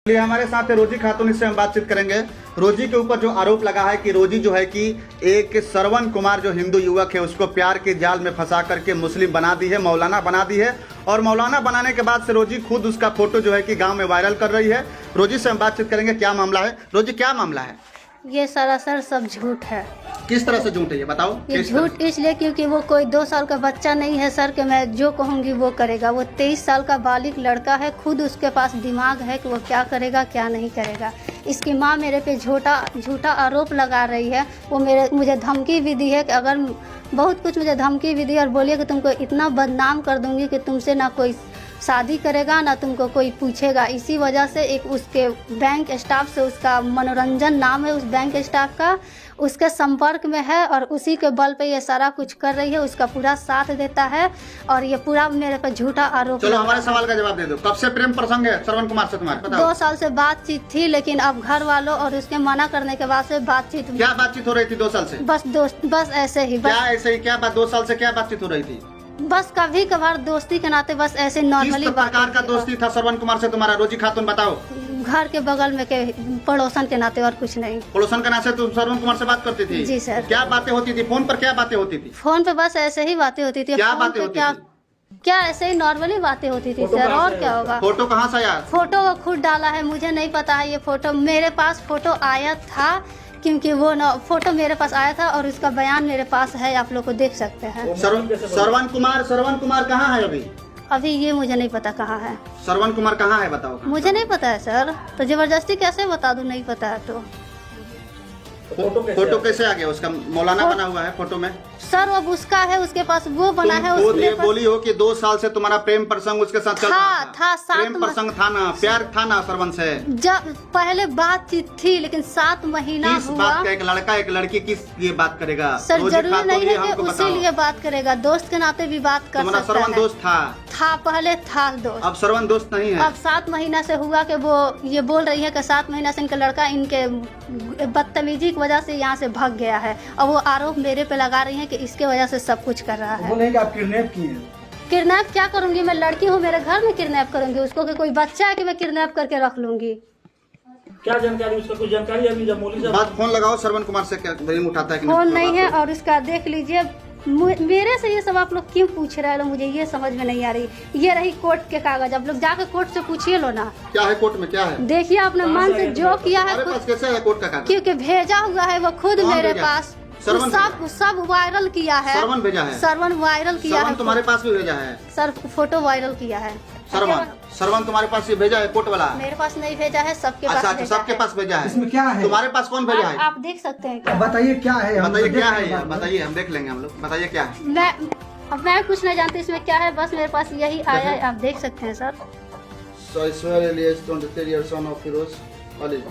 ये हमारे साथ है रोजी खातून, इससे हम बातचीत करेंगे। रोजी के ऊपर जो आरोप लगा है कि रोजी जो है कि एक श्रवण कुमार जो हिंदू युवक है उसको प्यार के जाल में फंसा करके मुस्लिम बना दी है, मौलाना बना दी है। और मौलाना बनाने के बाद से रोजी खुद उसका फोटो जो है कि गांव में वायरल कर रही है। रोजी से हम बातचीत करेंगे, क्या मामला है। रोजी, क्या मामला है? ये सरासर सब झूठ है। किस तरह से झूठ है ये बताओ। ये झूठ इसलिए क्योंकि वो कोई 2 साल का बच्चा नहीं है सर, कि मैं जो कहूँगी वो करेगा। वो 23 साल का बालिग लड़का है, खुद उसके पास दिमाग है कि वो क्या करेगा क्या नहीं करेगा। इसकी माँ मेरे पे झूठा आरोप लगा रही है। वो मुझे धमकी भी दी है कि अगर बहुत कुछ मुझे धमकी भी दी और बोलिए कि तुमको इतना बदनाम कर दूंगी कि तुमसे ना कोई शादी करेगा ना तुमको कोई पूछेगा। इसी वजह से एक उसके बैंक स्टाफ से, उसका मनोरंजन नाम है उस बैंक स्टाफ का, उसके संपर्क में है और उसी के बल पे ये सारा कुछ कर रही है। उसका पूरा साथ देता है और ये पूरा मेरे पे झूठा आरोप। चलो हमारे सवाल का जवाब दे दो। कब से प्रेम प्रसंग है श्रवण कुमार से तुम्हारे? बताओ। 2 साल से बातचीत थी, लेकिन अब घर वालों और उसके मना करने के बाद से बातचीत। क्या बातचीत हो रही थी 2 साल से? बस ऐसे ही। क्या ऐसे ही? क्या बात 2 साल से क्या बातचीत हो रही थी? बस कभी कभार दोस्ती के नाते, बस ऐसे नॉर्मली। किस प्रकार का दोस्ती था श्रवण कुमार से तुम्हारा? रोजी खातून बताओ। घर के बगल में के पड़ोसन के नाते और कुछ नहीं। पड़ोसन के नाते तुम श्रवण कुमार से बात करती थी? जी सर। क्या बातें होती थी फोन पर? क्या बातें होती थी फोन पे? बस ऐसे ही बातें होती थी। क्या बातें होती थी? क्या ऐसे ही नॉर्मली बातें होती थी सर, और क्या होगा। फोटो कहाँ से आया? फोटो वो खुद डाला है, मुझे नहीं पता है। ये फोटो मेरे पास फोटो आया था, क्योंकि वो ना फोटो मेरे पास आया था और उसका बयान मेरे पास है, आप लोग को देख सकते हैं। श्रवण कुमार कहाँ है अभी? अभी ये मुझे नहीं पता कहाँ है। श्रवण कुमार कहाँ है बताओ। मुझे नहीं पता है सर, तो जबरदस्ती कैसे बता दूं, नहीं पता है तो। फोटो कैसे आ गया उसका? मौलाना बना हुआ है फोटो में सर। अब उसका है, उसके पास वो बना है। ये बोली हो कि 2 साल से तुम्हारा प्रेम प्रसंग उसके साथ चल रहा था। प्रेम प्रसंग था ना, प्यार था ना श्रवण से? जब पहले बातचीत थी, लेकिन 7 महीना किस हुआ। बात का? एक लड़का एक लड़की किस लिए बात करेगा सर? जरूरी नहीं है कि उसी लिए बात करेगा, दोस्त के नाते भी बात कर सकता है। श्रवण दोस्त था पहले था दोस्त, अब श्रवण दोस्त नहीं है। अब 7 महीना से हुआ कि वो ये बोल रही है कि 7 महीना से इनका लड़का इनके बदतमीजी की वजह से यहाँ से भाग गया है। और वो आरोप मेरे पे लगा रही है कि इसके वजह से सब कुछ कर रहा है। वो नहीं कि आप किडनैप किए हैं। किडनैप क्या करूंगी? मैं लड़की हूँ, मेरे घर में किडनैप करूंगी उसको? कि कोई बच्चा है कि मैं किडनैप करके रख लूंगी? क्या जानकारी, उसका कुछ जानकारी अभी जब मौली बात फोन लगाओ श्रवण कुमार से, क्या नहीं उठाता है कि फोन नहीं है। और उसका देख लीजिए, मेरे से ये सब आप लोग क्यों पूछ रहे हो, मुझे ये समझ में नहीं आ रही। ये रही कोर्ट के कागज, आप लोग जाके कोर्ट से पूछिए लो ना। क्या है कोर्ट में? क्या है देखिए अपने मन से जो किया है। कैसे है कोर्ट का कागज? क्योंकि भेजा हुआ है वो खुद मेरे पास। सब वायरल किया है। श्रवण भेजा है? श्रवण वायरल किया है। तुम्हारे पास भी भेजा है सर? फोटो वायरल किया है। श्रवण तुम्हारे पास ये भेजा है कोर्ट वाला? मेरे पास नहीं भेजा है, सबके पास। अच्छा, सबके पास भेजा है। इसमें क्या है? तुम्हारे पास कौन भेजा है? आप देख सकते हैं क्या? बताइए क्या है? बताइए क्या है, बताइए, हम देख लेंगे हम लोग। बताइए क्या है। मैं कुछ नहीं जानती इसमें क्या है, बस मेरे पास यही आया है, आप देख सकते हैं सर।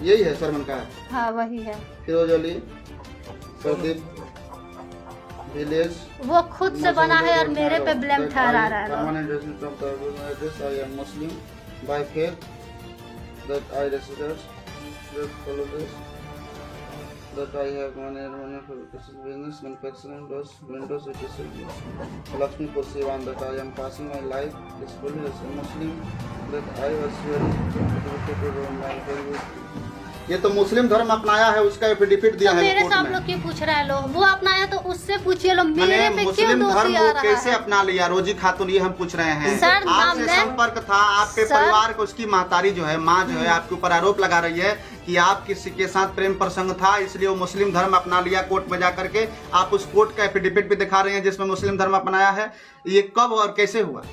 यही है श्रवण का? हाँ वही है। फिरोज अली प्रदीप विलेज। वो खुद से बना है और मेरे पे ब्लेम ठहरा रहा है। Muslim by faith that I resident that follow this that I have money for business manufacturing doors windows which is Lakshmipur Sivan, that I am passing my life peacefully as a Muslim, that I was very dedicated to my very. ये तो मुस्लिम धर्म अपनाया है, उसका affidavit दिया है मेरे court से आप में। लोग क्यों पूछ रहे हैं? लोग वो अपनाया तो उससे पूछिए लो, मेरे पे क्यों मुस्लिम दोषी धर्म आ रहा है? कैसे अपना लिया रोजी खातून, ये हम पूछ रहे हैं। सर, आपसे संपर्क था, आपके परिवार को, उसकी महतारी जो है, माँ जो है, आपके ऊपर आरोप लगा रही है कि आप किसी के साथ प्रेम प्रसंग था, इसलिए वो मुस्लिम धर्म अपना लिया कोर्ट में जा करके। आप उस कोर्ट का एफिडेविट भी दिखा रहे हैं जिसमें मुस्लिम धर्म अपनाया है। ये कब और कैसे हुआ?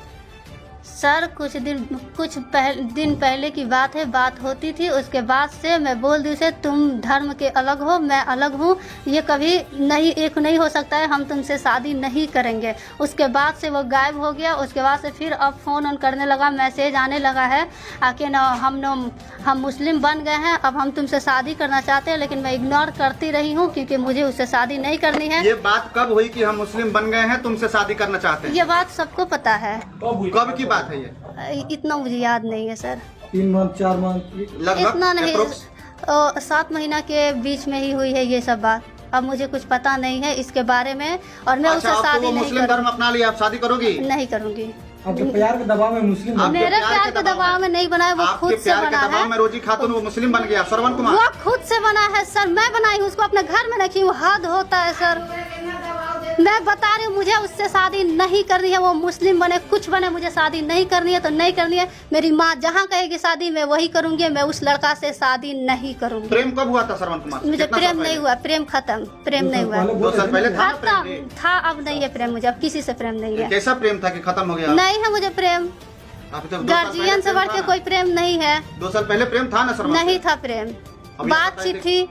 सर कुछ दिन पहले की बात है। बात होती थी, उसके बाद से मैं बोल दी उसे, तुम धर्म के अलग हो, मैं अलग हूँ, ये कभी नहीं एक नहीं हो सकता है, हम तुमसे शादी नहीं करेंगे। उसके बाद से वो गायब हो गया। उसके बाद से फिर अब फ़ोन ऑन करने लगा, मैसेज आने लगा है आके ना हम मुस्लिम बन गए हैं, अब हम तुमसे शादी करना चाहते हैं। लेकिन मैं इग्नोर करती रही हूँ क्योंकि मुझे उससे शादी नहीं करनी है। ये बात कब हुई कि हम मुस्लिम बन गए हैं, तुमसे शादी करना चाहते हैं? ये बात सबको पता है। कब की बात है ये? इतना मुझे याद नहीं है सर। 3 मंथ 4 मंथ इतना नहीं, 7 महीना के बीच में ही हुई है ये सब बात। अब मुझे कुछ पता नहीं है इसके बारे में और मैं उससे शादी नहीं मुस्लिम धर्म अपना लिया, आप शादी करोगी? नहीं करूँगी। आपके प्यार के दबाव में मुस्लिम आपके मेरे प्यार प्यार के के दबाव दबाव में नहीं बना है, वो आपके खुद से प्यार बना के दबाव है। में रोजी खातून वो मुस्लिम बन गया, श्रवण कुमार। वो खुद से बना है सर, मैं बनाई हूँ उसको, अपने घर में रखी हूँ। हद होता है सर, मैं बता रही हूँ मुझे उससे शादी नहीं करनी है। वो मुस्लिम बने कुछ बने, मुझे शादी नहीं करनी है तो नहीं करनी है। मेरी माँ जहाँ कहेगी शादी मैं वही करूँगी, मैं उस लड़का से शादी नहीं करूँगी। प्रेम कब हुआ था श्रवण कुमार से? मुझे कितना साल प्रेम पहले? नहीं हुआ, प्रेम खत्म, प्रेम नहीं हुआ। 2 साल पहले था ना प्रेम? खत्म था, अब नहीं है प्रेम मुझे, अब किसी से प्रेम नहीं है। कैसा प्रेम था कि खत्म हो गया? नहीं है मुझे प्रेम, आप जब 2 साल पहले गार्जियन से प्रेम बढ़ था के ना? कोई प्रेम नहीं है। 2 साल पहले प्रेम था ना श्रवण से? नहीं था प्रेम, अभी बातचीत आप थी,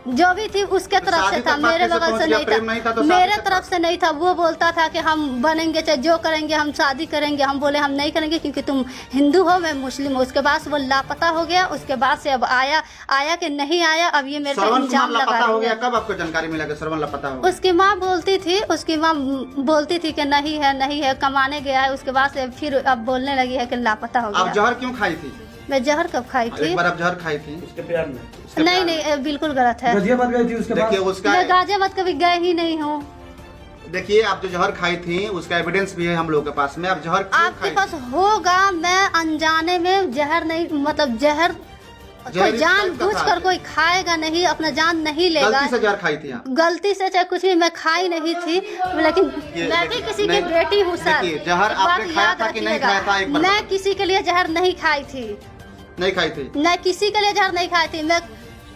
जो भी थी उसके तो तरफ से शादी था, तक बात मेरे कैसे बगल पहुंच से गया? नहीं प्रेम नहीं था था, तो शादी मेरे तक तरफ से नहीं था। वो बोलता था कि हम बनेंगे चाहे जो करेंगे, हम शादी करेंगे। हम बोले हम नहीं करेंगे क्योंकि तुम हिंदू हो, मैं मुस्लिम हूँ। उसके बाद से वो लापता हो गया, उसके बाद से अब आया कि नहीं आया, अब ये मेरे पे श्रवण कुमार इल्जाम लगा लापता हो रही गया, है। कब आपको जानकारी मिला कि श्रवण लापता हो गया? उसकी माँ बोलती थी कि नहीं है, कमाने गया है। उसके बाद से फिर अब बोलने लगी है कि लापता हो आप गया। जहर क्यों खाई थी? मैं जहर कब खाई थी? एक बार आप जहर खाई थी उसके प्यार में। उसके नहीं प्यार में। नहीं, बिल्कुल गलत है। गाजियाबाद गई थी उसके बाद। देखिए उसका, मैं गाजियाबाद कभी गए ही नहीं हूँ। देखिए आप जो जहर खाई थी उसका एविडेंस भी है हम लोगों के पास में। आप जहर क्यों आपके खाई? पास होगा, मैं अनजाने में जहर नहीं, मतलब जहर कोई जहर इस जान टाइप का बूझ था। कर कोई खाएगा नहीं, अपना जान नहीं लेगा। गलती से जहर खाई थी आप? गलती से चाहे कुछ भी, मैं खाई नहीं थी, लेकिन मैं भी किसी की नहीं, बेटी हूँ सर। देखिए, जहर एक बात आपने खाया याद था कि नहीं रखिएगा, खाया था? एक बार मैं बताइए। किसी के लिए जहर नहीं खाई थी, नहीं खाई थी? मैं किसी के लिए जहर नहीं खाई थी। मैं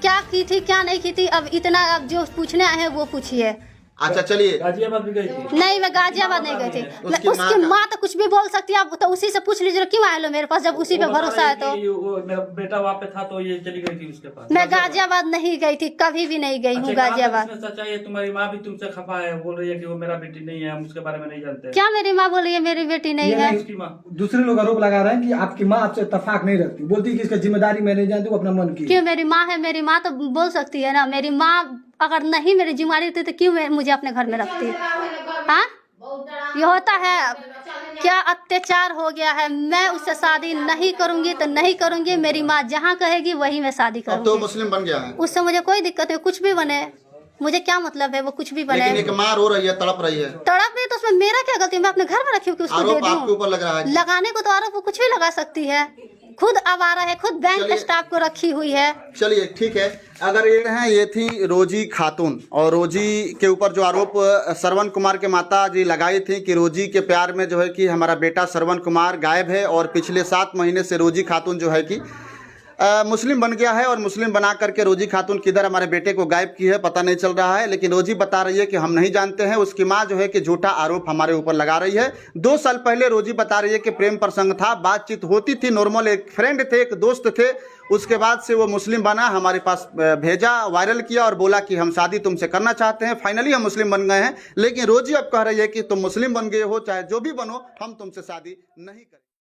क्या की थी क्या नहीं की थी, अब इतना अब जो पूछने आए हैं वो पूछिए। अच्छा चलिए, गाजियाबाद भी गई थी। नहीं, मैं गाजियाबाद नहीं गई थी। उसकी उसकी माँ माँ तो कुछ भी बोल सकती है, आप तो उसी से पूछ लीजिए क्यों आए लो मेरे पास, जब उसी पे वो बता भरोसा है रही तो। थी, वो मेरा बेटा वहाँ पे था तो ये चली गई थी उसके पास। मैं गाजियाबाद नहीं गई थी, कभी भी नहीं गई हूँ अच्छा, गाजियाबाद। इसमें सच्चाई है, तुम्हारी माँ भी तुमसे खफा है, बोल रही है कि वो मेरा बेटी नहीं है, हम उसके बारे में नहीं जानते। क्या मेरी माँ बोली है मेरी बेटी नहीं ये है? नहीं। उसकी माँ दूसरे लोग आरोप लगा रहे हैं कि आपकी माँ आपसे इत्तेफाक नहीं रखती, बोलती है कि इसका जिम्मेदारी मैं नहीं जानती, वो अपना मन की। क्यों मेरी माँ है, मेरी माँ तो बोल सकती है ना। मेरी माँ अगर नहीं मेरी जिम्मेदारी रहती तो क्यों मुझे अपने घर में रखती? हाँ, ये होता है क्या अत्याचार हो गया है। मैं उससे शादी नहीं करूंगी तो नहीं करूंगी, मेरी माँ जहाँ कहेगी वही मैं शादी अब तो करूंगी। मुस्लिम बन गया है। उससे मुझे कोई दिक्कत नहीं, कुछ भी बने, मुझे क्या मतलब है वो कुछ भी बने। लेकिन एक माँ रो रही है, तड़प रही है, तड़प नहीं तो उसमें मेरा क्या गलती? मैं अपने घर में रखी हूँ कि उसको दे आरोप आपके दूँ। ऊपर लग रहा है। लगाने को तो आरोप वो कुछ भी लगा सकती है, खुद आवारा है, खुद बैंक चलिए। स्टाफ को रखी हुई है। चलिए ठीक है। अगर ये थी रोजी खातून, और रोजी के ऊपर जो आरोप श्रवण कुमार के माता जी लगाई थी कि रोजी के प्यार में जो है कि हमारा बेटा श्रवण कुमार गायब है, और पिछले 7 महीने से रोजी खातून जो है कि मुस्लिम बन गया है, और मुस्लिम बना करके रोजी खातून किधर हमारे बेटे को गायब की है पता नहीं चल रहा है। लेकिन रोजी बता रही है कि हम नहीं जानते हैं। उसकी माँ जो है कि झूठा आरोप हमारे ऊपर लगा रही है। 2 साल पहले रोजी बता रही है कि प्रेम प्रसंग था, बातचीत होती थी, नॉर्मल एक फ्रेंड थे, एक दोस्त थे। उसके बाद से वो मुस्लिम बना, हमारे पास भेजा, वायरल किया और बोला कि हम शादी तुमसे करना चाहते हैं। फाइनली हम मुस्लिम बन गए हैं। लेकिन रोजी अब कह रही है कि तुम मुस्लिम बन गए हो, चाहे जो भी बनो, हम तुमसे शादी नहीं करें।